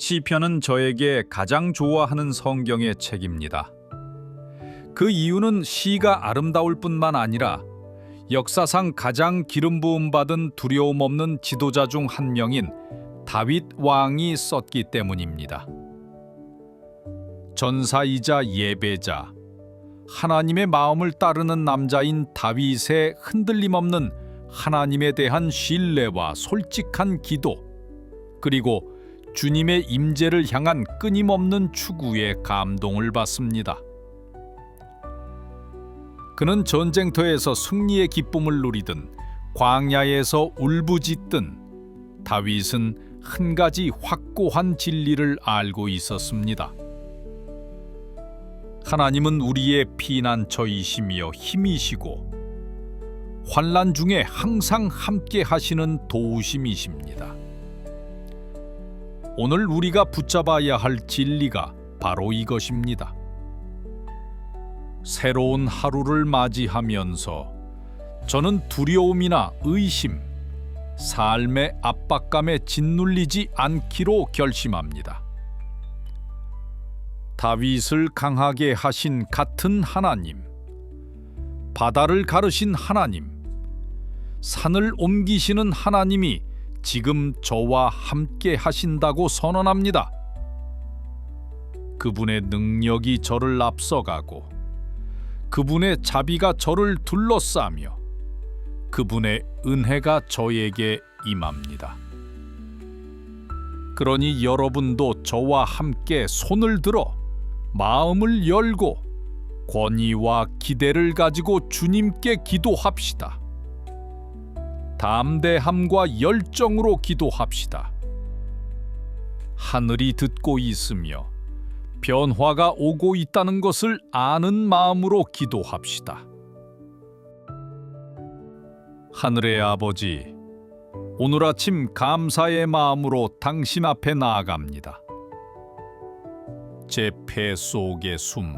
시편은 저에게 가장 좋아하는 성경의 책입니다. 그 이유는 시가 아름다울 뿐만 아니라 역사상 가장 기름 부음 받은 두려움 없는 지도자 중 한 명인 다윗 왕이 썼기 때문입니다. 전사이자 예배자, 하나님의 마음을 따르는 남자인 다윗의 흔들림 없는 하나님에 대한 신뢰와 솔직한 기도, 그리고 주님의 임재를 향한 끊임없는 추구에 감동을 받습니다. 그는 전쟁터에서 승리의 기쁨을 누리든 광야에서 울부짖든 다윗은 한 가지 확고한 진리를 알고 있었습니다. 하나님은 우리의 피난처이시며 힘이시고 환난 중에 항상 함께 하시는 도우심이십니다. 오늘 우리가 붙잡아야 할 진리가 바로 이것입니다. 새로운 하루를 맞이하면서 저는 두려움이나 의심, 삶의 압박감에 짓눌리지 않기로 결심합니다. 다윗을 강하게 하신 같은 하나님, 바다를 가르신 하나님, 산을 옮기시는 하나님이 지금 저와 함께 하신다고 선언합니다. 그분의 능력이 저를 앞서가고 그분의 자비가 저를 둘러싸며 그분의 은혜가 저에게 임합니다. 그러니 여러분도 저와 함께 손을 들어 마음을 열고 권위와 기대를 가지고 주님께 기도합시다. 담대함과 열정으로 기도합시다. 하늘이 듣고 있으며 변화가 오고 있다는 것을 아는 마음으로 기도합시다. 하늘의 아버지, 오늘 아침 감사의 마음으로 당신 앞에 나아갑니다. 제 폐 속의 숨,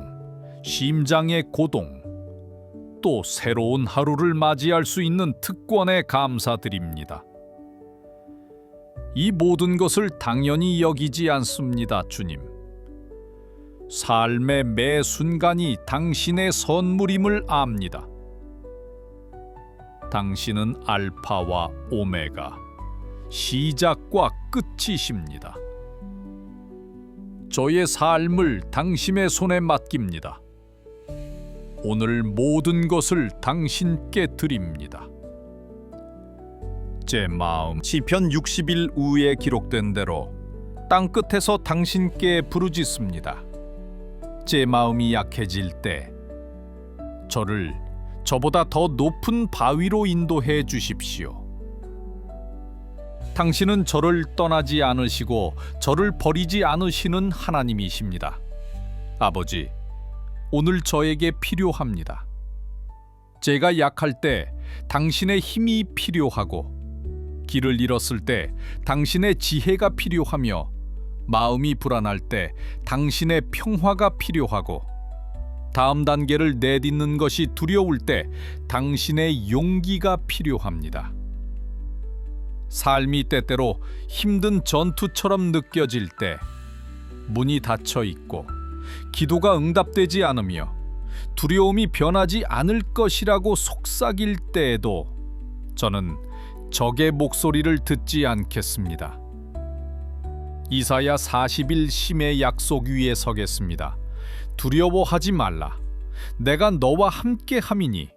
심장의 고동, 또 새로운 하루를 맞이할 수 있는 특권에 감사드립니다. 이 모든 것을 당연히 여기지 않습니다, 주님. 삶의 매 순간이 당신의 선물임을 압니다. 당신은 알파와 오메가, 시작과 끝이십니다. 저의 삶을 당신의 손에 맡깁니다. 오늘 모든 것을 당신께 드립니다. 제 마음, 시편 60일 기록된 대로 땅끝에서 당신께 부르짖습니다. 제 마음이 약해질 때 저를 저보다 더 높은 바위로 인도해 주십시오. 당신은 저를 떠나지 않으시고 저를 버리지 않으시는 하나님이십니다. 아버지, 오늘 저에게 필요합니다. 제가 약할 때 당신의 힘이 필요하고, 길을 잃었을 때 당신의 지혜가 필요하며, 마음이 불안할 때 당신의 평화가 필요하고, 다음 단계를 내딛는 것이 두려울 때 당신의 용기가 필요합니다. 삶이 때때로 힘든 전투처럼 느껴질 때, 문이 닫혀 있고 기도가 응답되지 않으며 두려움이 변하지 않을 것이라고 속삭일 때에도 저는 적의 목소리를 듣지 않겠습니다. 이사야 40일 심의 약속 위에 서겠습니다. 두려워하지 말라. 내가 너와 함께 함이니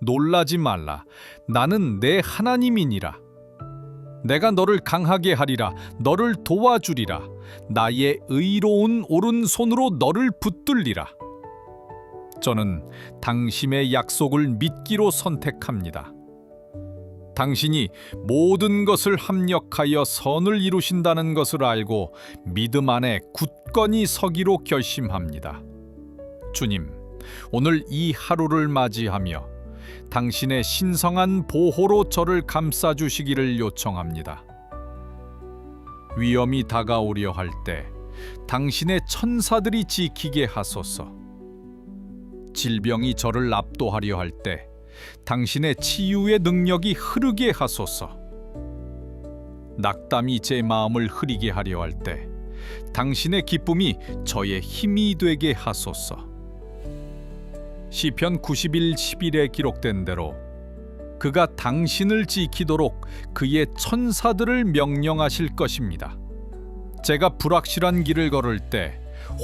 놀라지 말라. 나는 내 하나님이니라. 내가 너를 강하게 하리라. 너를 도와주리라. 나의 의로운 오른손으로 너를 붙들리라. 저는 당신의 약속을 믿기로 선택합니다. 당신이 모든 것을 합력하여 선을 이루신다는 것을 알고 믿음 안에 굳건히 서기로 결심합니다. 주님, 오늘 이 하루를 맞이하며 당신의 신성한 보호로 저를 감싸주시기를 요청합니다. 위험이 다가오려 할 때 당신의 천사들이 지키게 하소서. 질병이 저를 압도하려 할 때 당신의 치유의 능력이 흐르게 하소서. 낙담이 제 마음을 흐리게 하려 할 때 당신의 기쁨이 저의 힘이 되게 하소서. 시편 91:11에 기록된 대로 그가 당신을 지키도록 그의 천사들을 명령하실 것입니다. 제가 불확실한 길을 걸을 때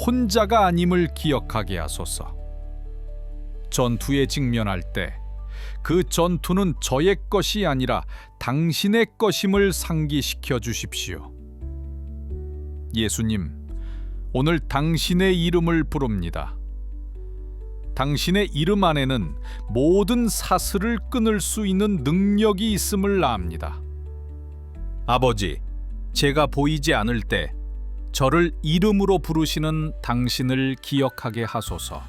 혼자가 아님을 기억하게 하소서. 전투에 직면할 때 그 전투는 저의 것이 아니라 당신의 것임을 상기시켜 주십시오. 예수님, 오늘 당신의 이름을 부릅니다. 당신의 이름 안에는 모든 사슬을 끊을 수 있는 능력이 있음을 압니다. 아버지, 제가 보이지 않을 때 저를 이름으로 부르시는 당신을 기억하게 하소서.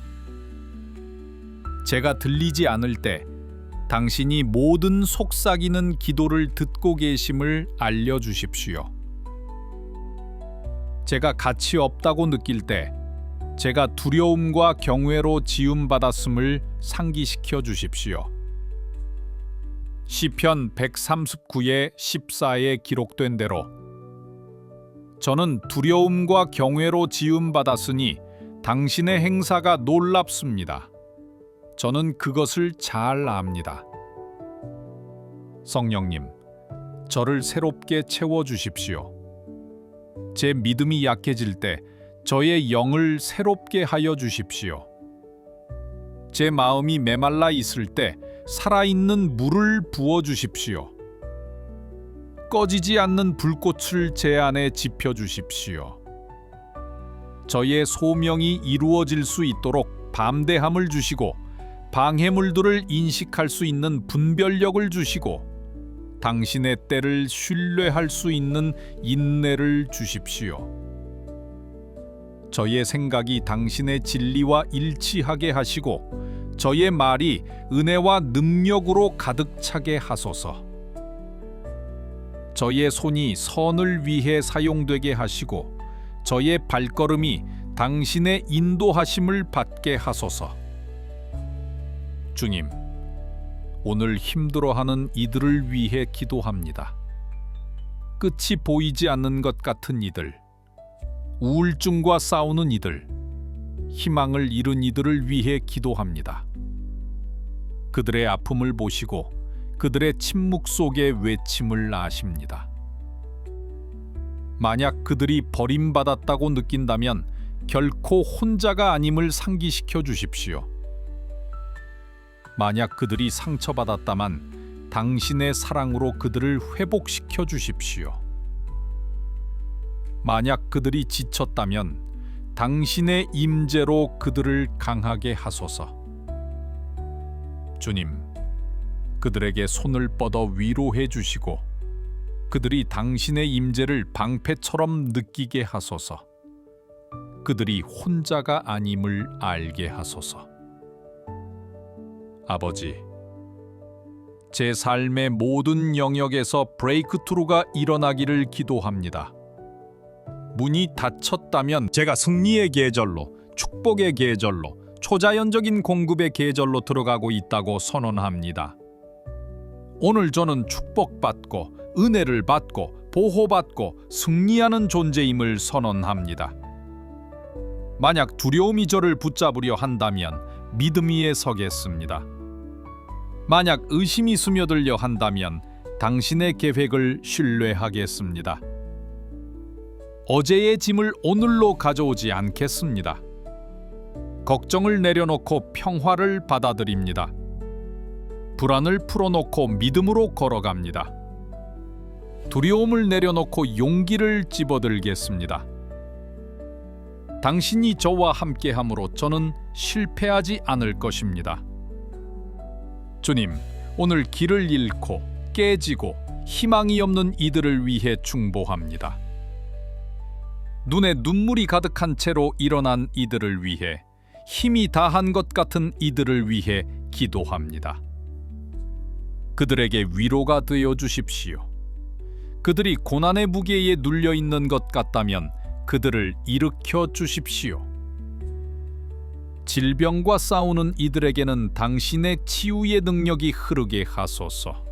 제가 들리지 않을 때 당신이 모든 속삭이는 기도를 듣고 계심을 알려주십시오. 제가 가치 없다고 느낄 때 제가 두려움과 경외로 지음받았음을 상기시켜 주십시오. 시편 139의 14에 기록된 대로 저는 두려움과 경외로 지음받았으니 당신의 행사가 놀랍습니다. 저는 그것을 잘 압니다. 성령님, 저를 새롭게 채워주십시오. 제 믿음이 약해질 때 저의 영을 새롭게 하여 주십시오. 제 마음이 메말라 있을 때 살아있는 물을 부어 주십시오. 꺼지지 않는 불꽃을 제 안에 지펴 주십시오. 저의 소명이 이루어질 수 있도록 담대함을 주시고 방해물들을 인식할 수 있는 분별력을 주시고 당신의 때를 신뢰할 수 있는 인내를 주십시오. 저의 생각이 당신의 진리와 일치하게 하시고 저의 말이 은혜와 능력으로 가득 차게 하소서. 저의 손이 선을 위해 사용되게 하시고 저의 발걸음이 당신의 인도하심을 받게 하소서. 주님, 오늘 힘들어하는 이들을 위해 기도합니다. 끝이 보이지 않는 것 같은 이들, 우울증과 싸우는 이들, 희망을 잃은 이들을 위해 기도합니다. 그들의 아픔을 보시고 그들의 침묵 속의 외침을 아십니다. 만약 그들이 버림받았다고 느낀다면 결코 혼자가 아님을 상기시켜 주십시오. 만약 그들이 상처받았다만 당신의 사랑으로 그들을 회복시켜 주십시오. 만약 그들이 지쳤다면 당신의 임재로 그들을 강하게 하소서. 주님, 그들에게 손을 뻗어 위로해 주시고 그들이 당신의 임재를 방패처럼 느끼게 하소서. 그들이 혼자가 아님을 알게 하소서. 아버지, 제 삶의 모든 영역에서 브레이크트루가 일어나기를 기도합니다. 문이 닫혔다면 제가 승리의 계절로, 축복의 계절로, 초자연적인 공급의 계절로 들어가고 있다고 선언합니다. 오늘 저는 축복받고 은혜를 받고 보호받고 승리하는 존재임을 선언합니다. 만약 두려움이 저를 붙잡으려 한다면 믿음 위에 서겠습니다. 만약 의심이 스며들려 한다면 당신의 계획을 신뢰하겠습니다. 어제의 짐을 오늘로 가져오지 않겠습니다. 걱정을 내려놓고 평화를 받아들입니다. 불안을 풀어놓고 믿음으로 걸어갑니다. 두려움을 내려놓고 용기를 집어들겠습니다. 당신이 저와 함께함으로 저는 실패하지 않을 것입니다. 주님, 오늘 길을 잃고 깨지고 희망이 없는 이들을 위해 중보합니다. 눈에 눈물이 가득한 채로 일어난 이들을 위해, 힘이 다한 것 같은 이들을 위해 기도합니다. 그들에게 위로가 되어 주십시오. 그들이 고난의 무게에 눌려 있는 것 같다면 그들을 일으켜 주십시오. 질병과 싸우는 이들에게는 당신의 치유의 능력이 흐르게 하소서.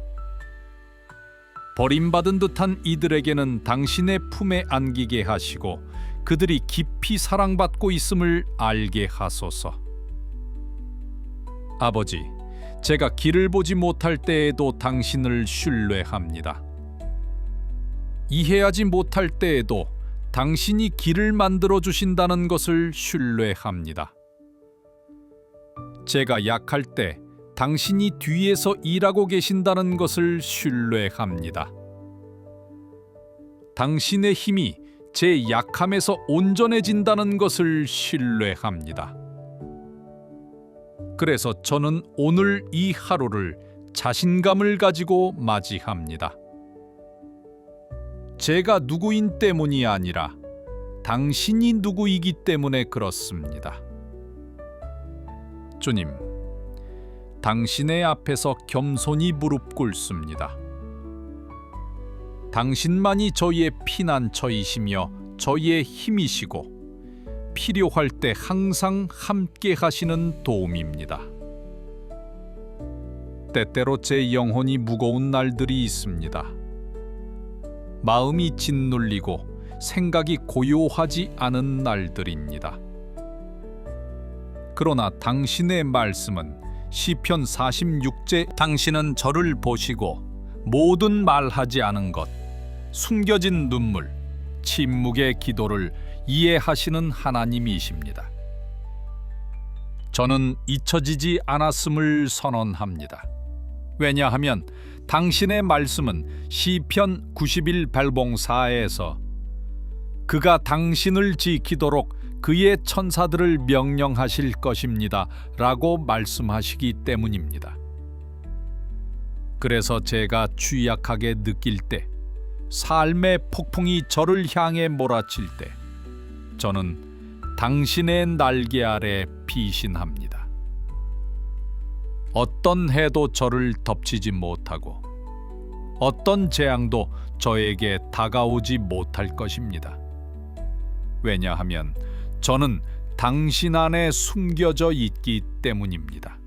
버림받은 듯한 이들에게는 당신의 품에 안기게 하시고 그들이 깊이 사랑받고 있음을 알게 하소서. 아버지, 제가 길을 보지 못할 때에도 당신을 신뢰합니다. 이해하지 못할 때에도 당신이 길을 만들어 주신다는 것을 신뢰합니다. 제가 약할 때 당신이 뒤에서 일하고 계신다는 것을 신뢰합니다. 당신의 힘이 제 약함에서 온전해진다는 것을 신뢰합니다. 그래서 저는 오늘 이 하루를 자신감을 가지고 맞이합니다. 제가 누구인 때문이 아니라 당신이 누구이기 때문에 그렇습니다. 주님, 당신의 앞에서 겸손히 무릎 꿇습니다. 당신만이 저희의 피난처이시며 저희의 힘이시고 필요할 때 항상 함께 하시는 도움입니다. 때때로 제 영혼이 무거운 날들이 있습니다. 마음이 짓눌리고 생각이 고요하지 않은 날들입니다. 그러나 당신의 말씀은 시편 46제 당신은 저를 보시고 모든 말하지 않은 것, 숨겨진 눈물, 침묵의 기도를 이해하시는 하나님이십니다. 저는 잊혀지지 않았음을 선언합니다. 왜냐하면 당신의 말씀은 시편 91발봉4에서 그가 당신을 지키도록 그의 천사들을 명령하실 것입니다 라고 말씀하시기 때문입니다. 그래서 제가 취약하게 느낄 때, 삶의 폭풍이 저를 향해 몰아칠 때 저는 당신의 날개 아래 피신합니다. 어떤 해도 저를 덮치지 못하고 어떤 재앙도 저에게 다가오지 못할 것입니다. 왜냐하면 저는 당신 안에 숨겨져 있기 때문입니다.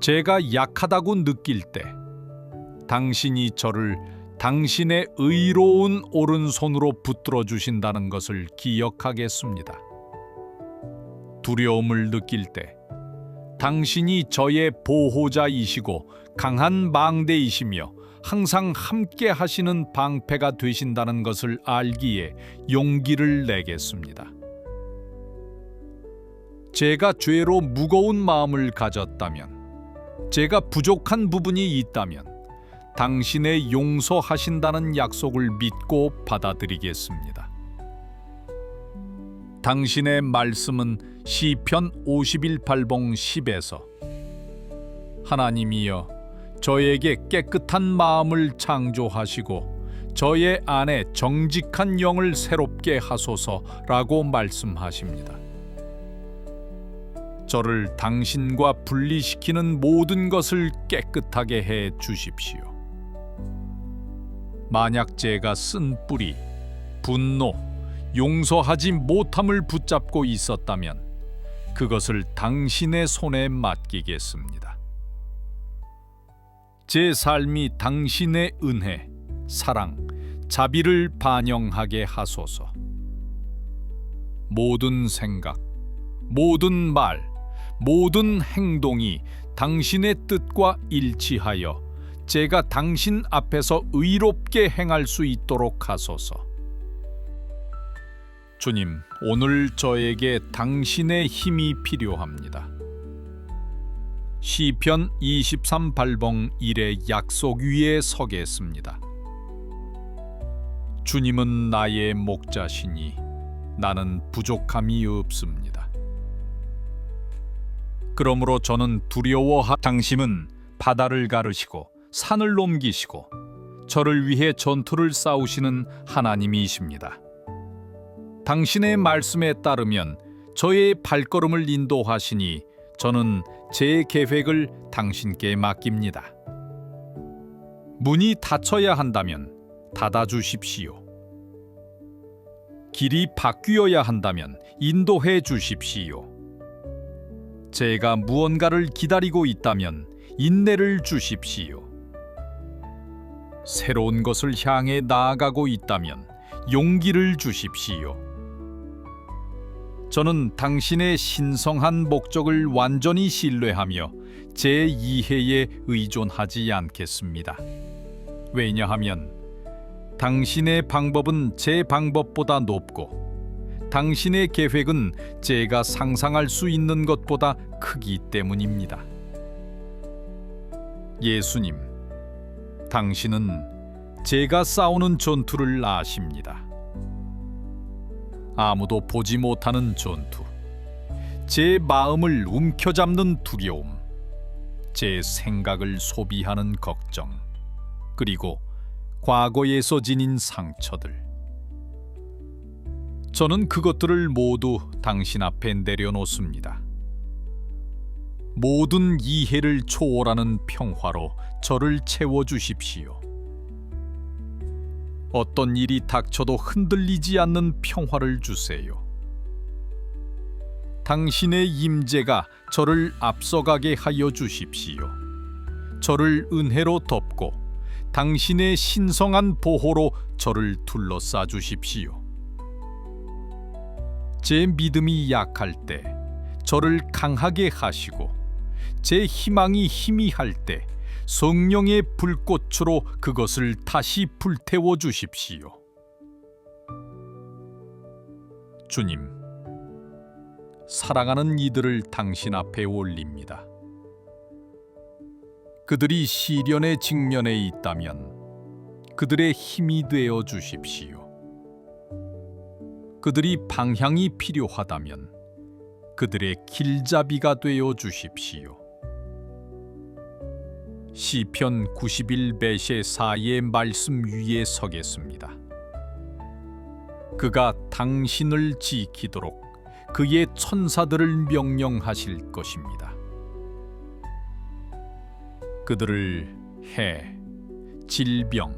제가 약하다고 느낄 때 당신이 저를 당신의 의로운 오른손으로 붙들어 주신다는 것을 기억하겠습니다. 두려움을 느낄 때 당신이 저의 보호자이시고 강한 망대이시며 항상 함께 하시는 방패가 되신다는 것을 알기에 용기를 내겠습니다. 제가 죄로 무거운 마음을 가졌다면, 제가 부족한 부분이 있다면 당신의 용서하신다는 약속을 믿고 받아들이겠습니다. 당신의 말씀은 시편 51발봉 10에서 하나님이여 저에게 깨끗한 마음을 창조하시고 저의 안에 정직한 영을 새롭게 하소서라고 말씀하십니다. 저를 당신과 분리시키는 모든 것을 깨끗하게 해 주십시오. 만약 제가 쓴 뿌리, 분노, 용서하지 못함을 붙잡고 있었다면 그것을 당신의 손에 맡기겠습니다. 제 삶이 당신의 은혜, 사랑, 자비를 반영하게 하소서. 모든 생각, 모든 말, 모든 행동이 당신의 뜻과 일치하여 제가 당신 앞에서 의롭게 행할 수 있도록 하소서. 주님, 오늘 저에게 당신의 힘이 필요합니다. 시편 23발봉 1의 약속 위에 서겠습니다. 주님은 나의 목자시니 나는 부족함이 없습니다. 그러므로 저는 당신은 바다를 가르시고 산을 넘기시고 저를 위해 전투를 싸우시는 하나님이십니다. 당신의 말씀에 따르면 저의 발걸음을 인도하시니 저는 제 계획을 당신께 맡깁니다. 문이 닫혀야 한다면 닫아주십시오. 길이 바뀌어야 한다면 인도해 주십시오. 제가 무언가를 기다리고 있다면 인내를 주십시오. 새로운 것을 향해 나아가고 있다면 용기를 주십시오. 저는 당신의 신성한 목적을 완전히 신뢰하며 제 이해에 의존하지 않겠습니다. 왜냐하면 당신의 방법은 제 방법보다 높고 당신의 계획은 제가 상상할 수 있는 것보다 크기 때문입니다. 예수님, 당신은 제가 싸우는 전투를 아십니다. 아무도 보지 못하는 전투, 제 마음을 움켜잡는 두려움, 제 생각을 소비하는 걱정, 그리고 과거에서 지닌 상처들. 저는 그것들을 모두 당신 앞에 내려놓습니다. 모든 이해를 초월하는 평화로 저를 채워주십시오. 어떤 일이 닥쳐도 흔들리지 않는 평화를 주세요. 당신의 임재가 저를 앞서가게 하여 주십시오. 저를 은혜로 덮고 당신의 신성한 보호로 저를 둘러싸 주십시오. 제 믿음이 약할 때 저를 강하게 하시고 제 희망이 희미할 때 성령의 불꽃으로 그것을 다시 불태워 주십시오. 주님, 사랑하는 이들을 당신 앞에 올립니다. 그들이 시련에 직면해 있다면 그들의 힘이 되어 주십시오. 그들이 방향이 필요하다면 그들의 길잡이가 되어 주십시오. 시편 91벳의 4의 말씀 위에 서겠습니다. 그가 당신을 지키도록 그의 천사들을 명령하실 것입니다. 그들을 해, 질병,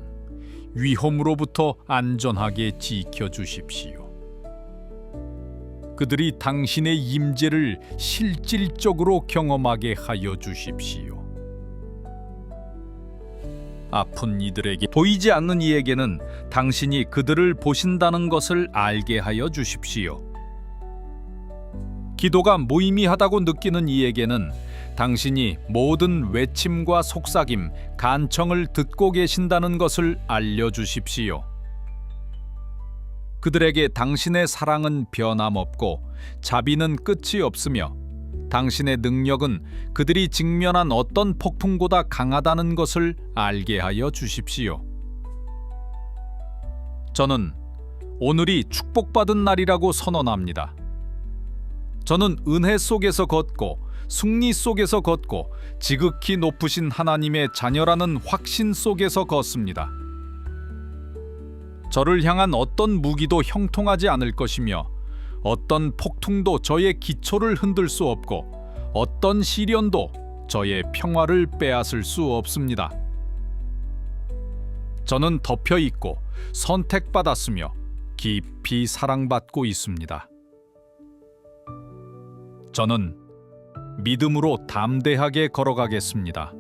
위험으로부터 안전하게 지켜주십시오. 그들이 당신의 임재를 실질적으로 경험하게 하여 주십시오. 아픈 이들에게, 보이지 않는 이에게는 당신이 그들을 보신다는 것을 알게 하여 주십시오. 기도가 무의미하다고 느끼는 이에게는 당신이 모든 외침과 속삭임, 간청을 듣고 계신다는 것을 알려주십시오. 그들에게 당신의 사랑은 변함없고 자비는 끝이 없으며 당신의 능력은 그들이 직면한 어떤 폭풍보다 강하다는 것을 알게 하여 주십시오. 저는 오늘이 축복받은 날이라고 선언합니다. 저는 은혜 속에서 걷고 승리 속에서 걷고 지극히 높으신 하나님의 자녀라는 확신 속에서 걷습니다. 저를 향한 어떤 무기도 형통하지 않을 것이며 어떤 폭풍도 저의 기초를 흔들 수 없고 어떤 시련도 저의 평화를 빼앗을 수 없습니다. 저는 덮여 있고 선택받았으며 깊이 사랑받고 있습니다. 저는 믿음으로 담대하게 걸어가겠습니다.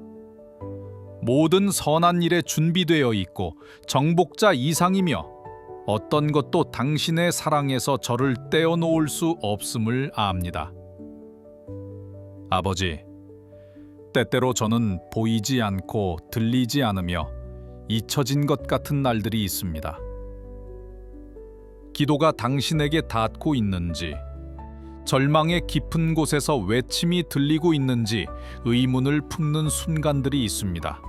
모든 선한 일에 준비되어 있고 정복자 이상이며 어떤 것도 당신의 사랑에서 저를 떼어놓을 수 없음을 압니다. 아버지, 때때로 저는 보이지 않고 들리지 않으며 잊혀진 것 같은 날들이 있습니다. 기도가 당신에게 닿고 있는지, 절망의 깊은 곳에서 외침이 들리고 있는지 의문을 품는 순간들이 있습니다.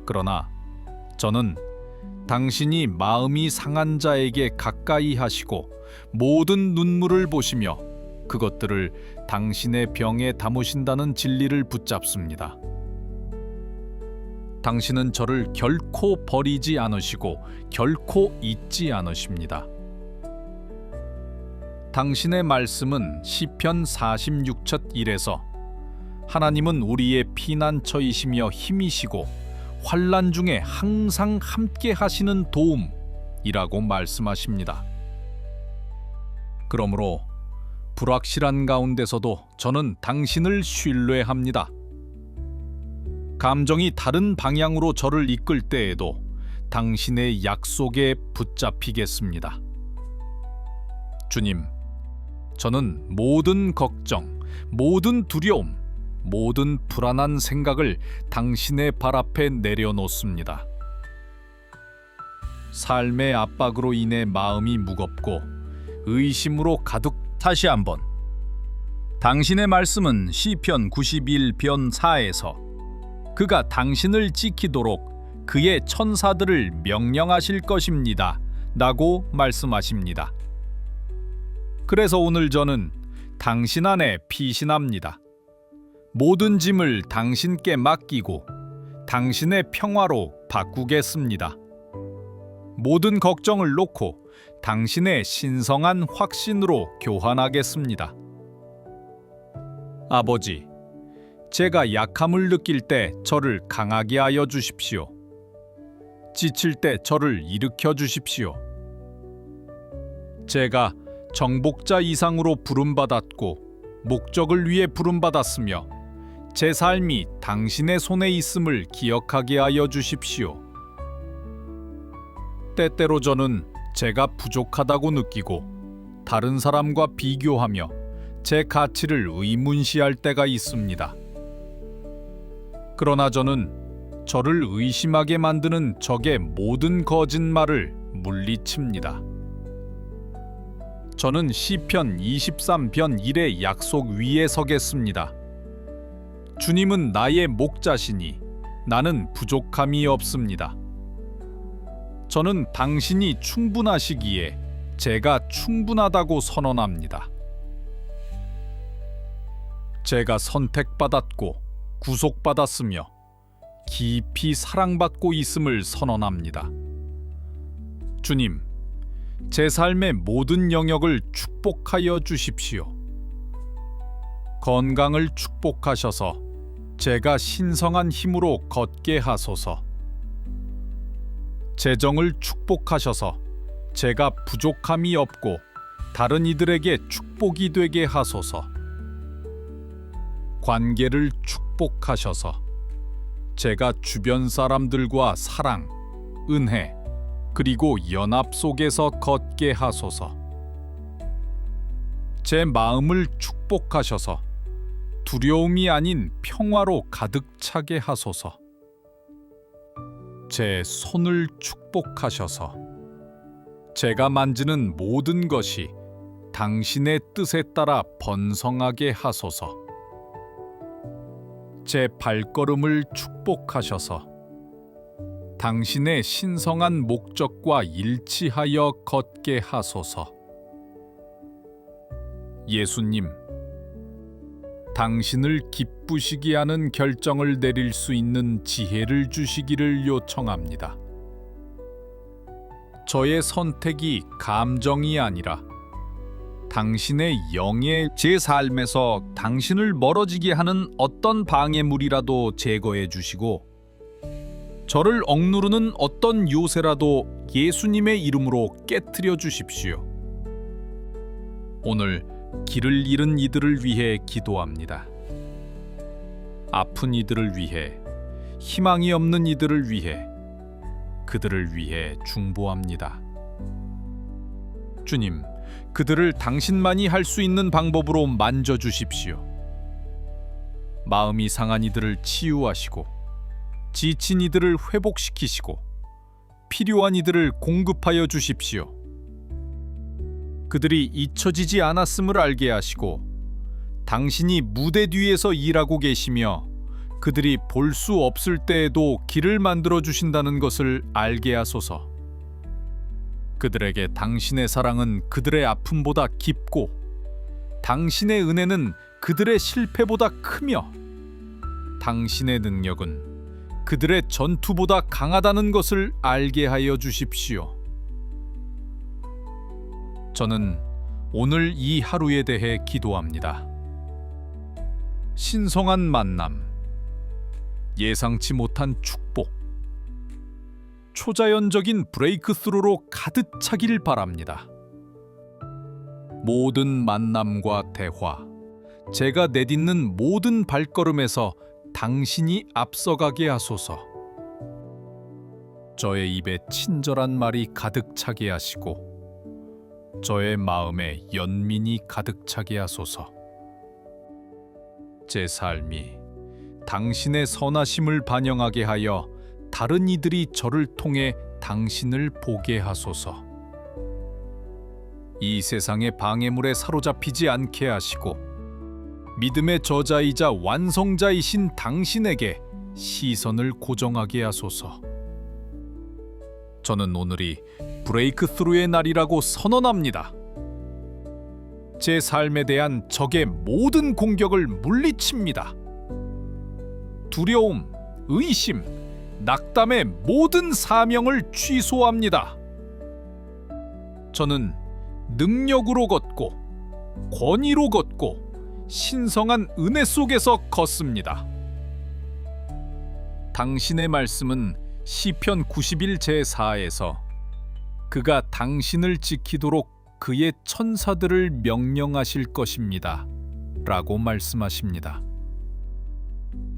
그러나 저는 당신이 마음이 상한 자에게 가까이 하시고 모든 눈물을 보시며 그것들을 당신의 병에 담으신다는 진리를 붙잡습니다. 당신은 저를 결코 버리지 않으시고 결코 잊지 않으십니다. 당신의 말씀은 시편 46첫 1에서 하나님은 우리의 피난처이시며 힘이시고 환난 중에 항상 함께 하시는 도움이라고 말씀하십니다. 그러므로 불확실한 가운데서도 저는 당신을 신뢰합니다. 감정이 다른 방향으로 저를 이끌 때에도 당신의 약속에 붙잡히겠습니다. 주님, 저는 모든 걱정, 모든 두려움, 모든 불안한 생각을 당신의 발 앞에 내려놓습니다. 삶의 압박으로 인해 마음이 무겁고 의심으로 가득. 다시 한번. 당신의 말씀은 시편 91편 4에서 그가 당신을 지키도록 그의 천사들을 명령하실 것입니다 라고 말씀하십니다. 그래서 오늘 저는 당신 안에 피신합니다. 모든 짐을 당신께 맡기고 당신의 평화로 바꾸겠습니다. 모든 걱정을 놓고 당신의 신성한 확신으로 교환하겠습니다. 아버지, 제가 약함을 느낄 때 저를 강하게 하여 주십시오. 지칠 때 저를 일으켜 주십시오. 제가 정복자 이상으로 부름받았고 목적을 위해 부름받았으며 제 삶이 당신의 손에 있음을 기억하게 하여 주십시오. 때때로 저는 제가 부족하다고 느끼고 다른 사람과 비교하며 제 가치를 의문시할 때가 있습니다. 그러나 저는 저를 의심하게 만드는 적의 모든 거짓말을 물리칩니다. 저는 시편 23편 1의 약속 위에 서겠습니다. 주님은 나의 목자시니 나는 부족함이 없습니다. 저는 당신이 충분하시기에 제가 충분하다고 선언합니다. 제가 선택받았고 구속받았으며 깊이 사랑받고 있음을 선언합니다. 주님, 제 삶의 모든 영역을 축복하여 주십시오. 건강을 축복하셔서 제가 신성한 힘으로 걷게 하소서. 재정을 축복하셔서 제가 부족함이 없고 다른 이들에게 축복이 되게 하소서. 관계를 축복하셔서 제가 주변 사람들과 사랑, 은혜, 그리고 연합 속에서 걷게 하소서. 제 마음을 축복하셔서 두려움이 아닌 평화로 가득 차게 하소서. 제 손을 축복하셔서 제가 만지는 모든 것이 당신의 뜻에 따라 번성하게 하소서. 제 발걸음을 축복하셔서 당신의 신성한 목적과 일치하여 걷게 하소서. 예수님, 당신을 기쁘시게 하는 결정을 내릴 수 있는 지혜를 주시기를 요청합니다. 저의 선택이 감정이 아니라 당신의 영의 제 삶에서 당신을 멀어지게 하는 어떤 방해물이라도 제거해 주시고 저를 억누르는 어떤 요새라도 예수님의 이름으로 깨트려 주십시오. 오늘 길을 잃은 이들을 위해 기도합니다. 아픈 이들을 위해, 희망이 없는 이들을 위해, 그들을 위해 중보합니다. 주님, 그들을 당신만이 할 수 있는 방법으로 만져주십시오. 마음이 상한 이들을 치유하시고 지친 이들을 회복시키시고 필요한 이들을 공급하여 주십시오. 그들이 잊혀지지 않았음을 알게 하시고 당신이 무대 뒤에서 일하고 계시며 그들이 볼 수 없을 때에도 길을 만들어 주신다는 것을 알게 하소서. 그들에게 당신의 사랑은 그들의 아픔보다 깊고 당신의 은혜는 그들의 실패보다 크며 당신의 능력은 그들의 전투보다 강하다는 것을 알게 하여 주십시오. 저는 오늘 이 하루에 대해 기도합니다. 신성한 만남, 예상치 못한 축복, 초자연적인 브레이크스루로 가득 차길 바랍니다. 모든 만남과 대화, 제가 내딛는 모든 발걸음에서 당신이 앞서가게 하소서. 저의 입에 친절한 말이 가득 차게 하시고 저의 마음에 연민이 가득 차게 하소서. 제 삶이 당신의 선하심을 반영하게 하여 다른 이들이 저를 통해 당신을 보게 하소서. 이 세상의 방해물에 사로잡히지 않게 하시고 믿음의 저자이자 완성자이신 당신에게 시선을 고정하게 하소서. 저는 오늘이 브레이크스루의 날이라고 선언합니다. 제 삶에 대한 적의 모든 공격을 물리칩니다. 두려움, 의심, 낙담의 모든 사명을 취소합니다. 저는 능력으로 걷고 권위로 걷고 신성한 은혜 속에서 걷습니다. 당신의 말씀은 시편 91 제4에서 그가 당신을 지키도록 그의 천사들을 명령하실 것입니다 라고 말씀하십니다.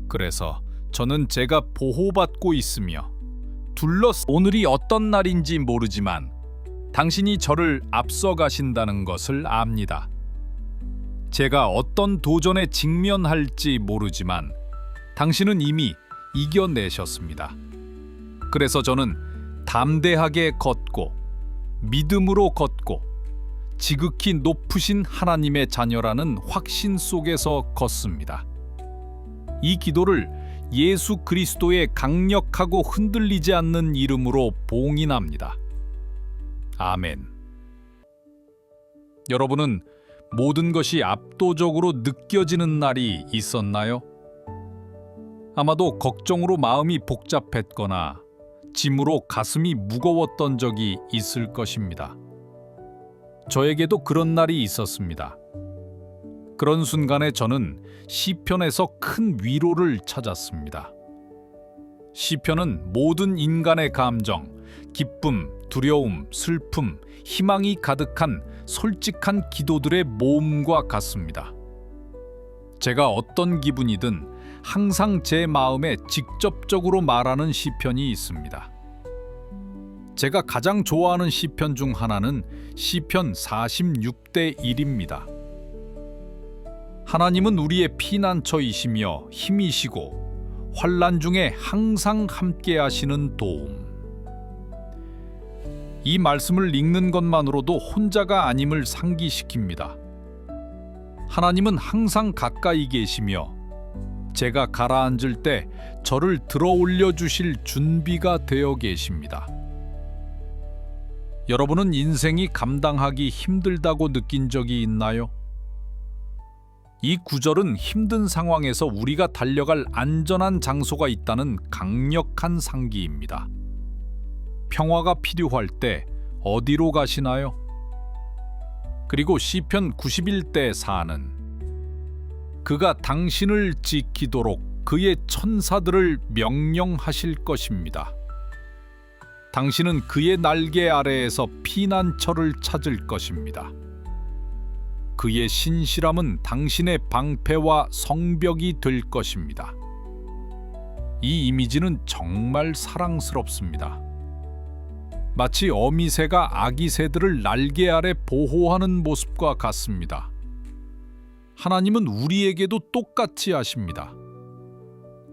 그래서 저는 제가 보호받고 있으며 오늘이 어떤 날인지 모르지만 당신이 저를 앞서가신다는 것을 압니다. 제가 어떤 도전에 직면할지 모르지만 당신은 이미 이겨내셨습니다. 그래서 저는 담대하게 걷고 믿음으로 걷고 지극히 높으신 하나님의 자녀라는 확신 속에서 걷습니다. 이 기도를 예수 그리스도의 강력하고 흔들리지 않는 이름으로 봉인합니다. 아멘. 여러분은 모든 것이 압도적으로 느껴지는 날이 있었나요? 아마도 걱정으로 마음이 복잡했거나 짐으로 가슴이 무거웠던 적이 있을 것입니다. 저에게도 그런 날이 있었습니다. 그런 순간에 저는 시편에서 큰 위로를 찾았습니다. 시편은 모든 인간의 감정, 기쁨, 두려움, 슬픔, 희망이 가득한 솔직한 기도들의 모음과 같습니다. 제가 어떤 기분이든 항상 제 마음에 직접적으로 말하는 시편이 있습니다. 제가 가장 좋아하는 시편 중 하나는 시편 46대 1입니다. 하나님은 우리의 피난처이시며 힘이시고 환난 중에 항상 함께 하시는 도움. 이 말씀을 읽는 것만으로도 혼자가 아님을 상기시킵니다. 하나님은 항상 가까이 계시며 제가 가라앉을 때 저를 들어 올려 주실 준비가 되어 계십니다. 여러분은 인생이 감당하기 힘들다고 느낀 적이 있나요? 이 구절은 힘든 상황에서 우리가 달려갈 안전한 장소가 있다는 강력한 상기입니다. 평화가 필요할 때 어디로 가시나요? 그리고 시편 91대 4는 그가 당신을 지키도록 그의 천사들을 명령하실 것입니다. 당신은 그의 날개 아래에서 피난처를 찾을 것입니다. 그의 신실함은 당신의 방패와 성벽이 될 것입니다. 이 이미지는 정말 사랑스럽습니다. 마치 어미새가 아기 새들을 날개 아래 보호하는 모습과 같습니다. 하나님은 우리에게도 똑같이 하십니다.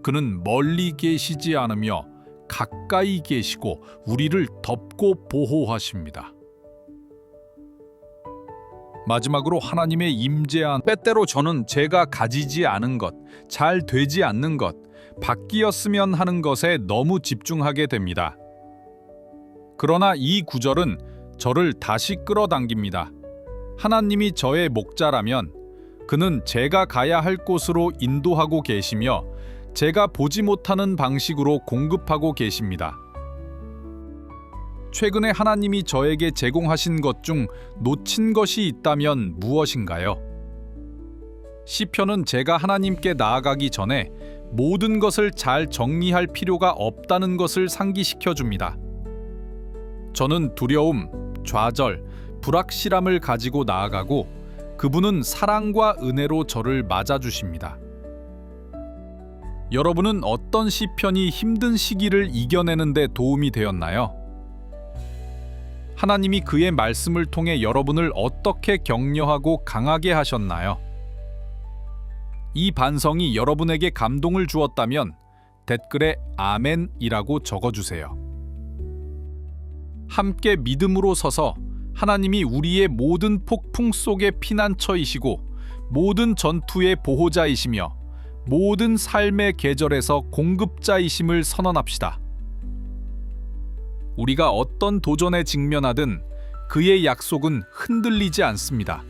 그는 멀리 계시지 않으며 가까이 계시고 우리를 덮고 보호하십니다. 마지막으로 하나님의 임재한 때때로 저는 제가 가지지 않은 것, 잘 되지 않는 것, 바뀌었으면 하는 것에 너무 집중하게 됩니다. 그러나 이 구절은 저를 다시 끌어당깁니다. 하나님이 저의 목자라면 그는 제가 가야 할 곳으로 인도하고 계시며 제가 보지 못하는 방식으로 공급하고 계십니다. 최근에 하나님이 저에게 제공하신 것 중 놓친 것이 있다면 무엇인가요? 시편은 제가 하나님께 나아가기 전에 모든 것을 잘 정리할 필요가 없다는 것을 상기시켜 줍니다. 저는 두려움, 좌절, 불확실함을 가지고 나아가고 그분은 사랑과 은혜로 저를 맞아주십니다. 여러분은 어떤 시편이 힘든 시기를 이겨내는 데 도움이 되었나요? 하나님이 그의 말씀을 통해 여러분을 어떻게 격려하고 강하게 하셨나요? 이 반성이 여러분에게 감동을 주었다면 댓글에 아멘이라고 적어주세요. 함께 믿음으로 서서 하나님이 우리의 모든 폭풍 속의 피난처이시고 모든 전투의 보호자이시며 모든 삶의 계절에서 공급자이심을 선언합시다. 우리가 어떤 도전에 직면하든 그의 약속은 흔들리지 않습니다.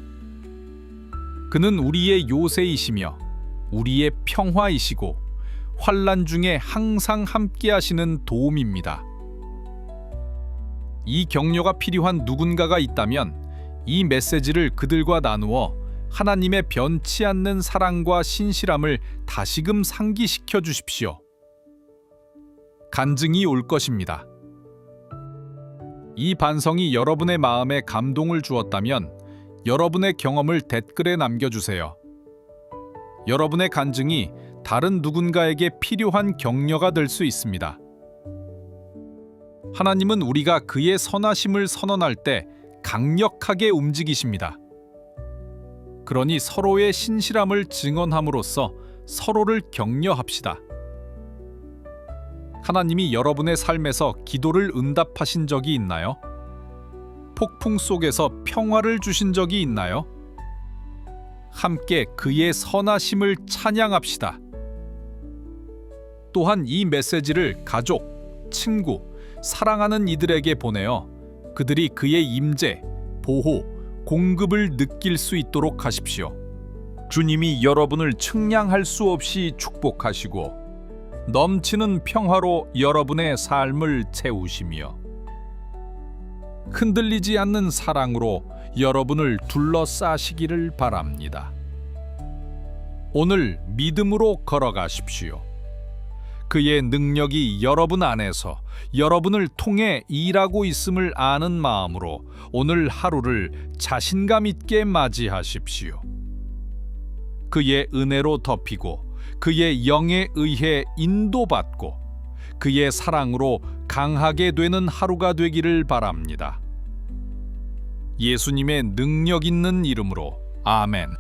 그는 우리의 요새이시며 우리의 평화이시고 환난 중에 항상 함께 하시는 도움입니다. 이 격려가 필요한 누군가가 있다면 이 메시지를 그들과 나누어 하나님의 변치 않는 사랑과 신실함을 다시금 상기시켜 주십시오. 간증이 올 것입니다. 이 반성이 여러분의 마음에 감동을 주었다면 여러분의 경험을 댓글에 남겨주세요. 여러분의 간증이 다른 누군가에게 필요한 격려가 될 수 있습니다. 하나님은 우리가 그의 선하심을 선언할 때 강력하게 움직이십니다. 그러니 서로의 신실함을 증언함으로써 서로를 격려합시다. 하나님이 여러분의 삶에서 기도를 응답하신 적이 있나요? 폭풍 속에서 평화를 주신 적이 있나요? 함께 그의 선하심을 찬양합시다. 또한 이 메시지를 가족, 친구, 사랑하는 이들에게 보내어 그들이 그의 임재, 보호, 공급을 느낄 수 있도록 하십시오. 주님이 여러분을 측량할 수 없이 축복하시고 넘치는 평화로 여러분의 삶을 채우시며 흔들리지 않는 사랑으로 여러분을 둘러싸시기를 바랍니다. 오늘 믿음으로 걸어가십시오. 그의 능력이 여러분 안에서 여러분을 통해 일하고 있음을 아는 마음으로 오늘 하루를 자신감 있게 맞이하십시오. 그의 은혜로 덮이고 그의 영에 의해 인도받고 그의 사랑으로 강하게 되는 하루가 되기를 바랍니다. 예수님의 능력 있는 이름으로 아멘.